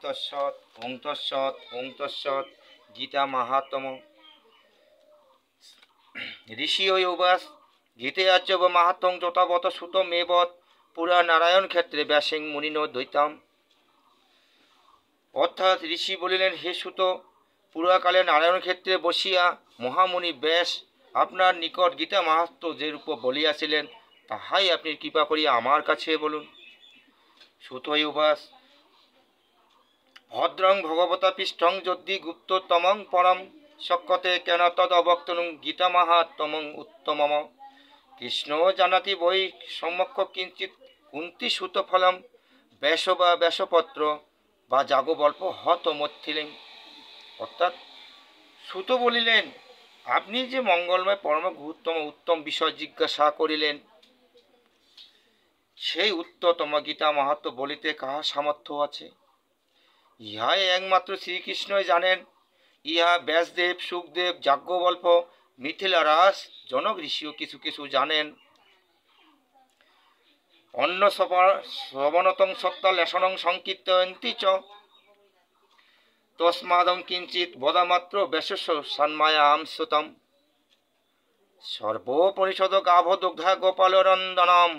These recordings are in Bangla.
তৎসৎ ওং তৎসৎ ওং তৎসৎ। গীতা মাহাত্ম্য। ঋষি ও উবাস গীতেয়াচ্চ মাহাত্ম্যং যথাবত সুতমেবৎ পুরা নারায়ণ ক্ষেত্রে ব্যাসিং মুনিনো দ্বৈতাম। অর্থাৎ ঋষি বলিলেন, হে সুত, পুরাকালে নারায়ণ ক্ষেত্রে বসিয়া মহামুনি ব্যাস আপনার নিকট গীতা মাহাত্ম্য যে রূপ বলিয়াছিলেন তাহাই আপনি কৃপা করিয়া আমার কাছে বলুন। সুত উবাস ভদ্রং ভগবতা পৃষ্ঠং যদ্দি গুপ্ততমং পরম শক্যতে কেন তদ অবক্তনুং গীতা মাহাত্ম্যং উত্তমম। কৃষ্ণ জানাতি বৈ সম্যক্ষ কিঞ্চিৎ কুন্তি সুত ফলম ব্যাস বা ব্যাসপত্র বা যাগবল্প হত মথিলিং। অর্থাৎ সুত বলিলেন, আপনি যে মঙ্গলময় পরম গুরুত্তম উত্তম বিষয় জিজ্ঞাসা করিলেন, সেই উত্তরতম গীতা মাহাত্ম্য বলিতে কাহার সামর্থ্য আছে? ইহাই একমাত্র শ্রীকৃষ্ণই জানেন। ইহা ব্যাসদেব, সুখদেব, যাজ্ঞবল্প, মিথিলারাজ, জনক ঋষিও কিছু কিছু জানেন। অন্য শ্রবণতং সত্তা লেশনং সংকীর্তয়ন্তি চ তস্মাদং কিঞ্চিৎ বদামাত্র ব্যাসস্য সন্মায়াম সুতম। সর্বোপনিষদ গাভ দুগ্ধা গোপালরন্দনম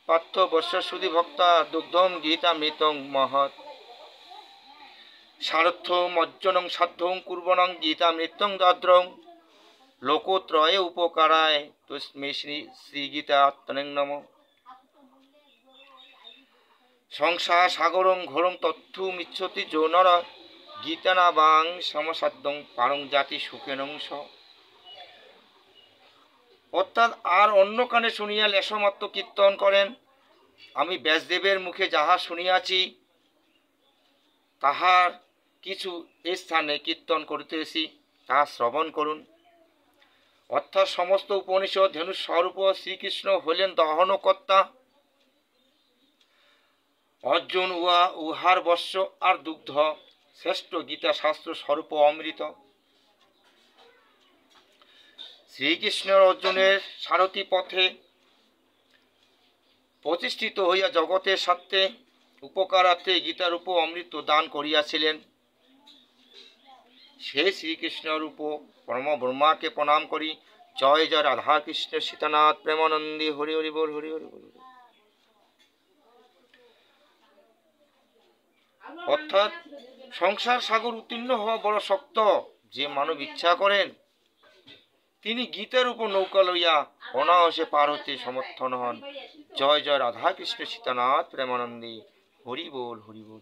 পার্থ বস্য সুধি ভক্তা দুগ্ধম গীতামৃতং মহৎ। সারথ্য মজ্জনং সাধ্যং কুর্বণং গীতামৃতং দাদ্রং লোকত্রয়ে উপকারায় তস্মৈ শ্রীগীতা আত্মনেং নমঃ। সংসার সাগরং ঘোরং তথ্যমিচ্ছতি যো নর গীতা বাং সমসাধ্যং পারং জাতি সুখেনং স। অর্থাৎ আর অন্য কানে শুনিয়া লেশমাত্র কীর্তন করেন। আমি ব্যাসদেবের মুখে যাহা শুনিয়াছি তাহার কিছু স্থানে কীর্তন করিতেছি, তাহা শ্রবণ করুন। অর্থাৎ সমস্ত উপনিষদ ধেনু স্বরূপ শ্রীকৃষ্ণ হইলেন দহনকর্তা। অর্জুন উহার বর্ষ আর দুগ্ধ শ্রেষ্ঠ গীতা শাস্ত্র স্বরূপ অমৃত। শ্রীকৃষ্ণ অর্জুনের সারথি পথে প্রতিষ্ঠিত হইয়া জগতের স্বার্থে উপকারার্থে গীতারূপ অমৃত দান করিয়াছিলেন। সেই শ্রীকৃষ্ণরূপ পরম ব্রহ্মাকে প্রণাম করি। জয় জয় রাধা কৃষ্ণ সীতানাথ প্রেমানন্দী হরি হরি বল হরি হরি বল। অর্থাৎ সংসার সাগর উত্তীর্ণ হওয়া বড় শক্ত। যে মানব ইচ্ছা করেন তিনি গীতার উপর নৌকা লইয়া অনায়াসে পার হতে সমর্থন হন। জয় জয় রাধা কৃষ্ণ সীতানাথ প্রেমানন্দী হরি বল হরি বল।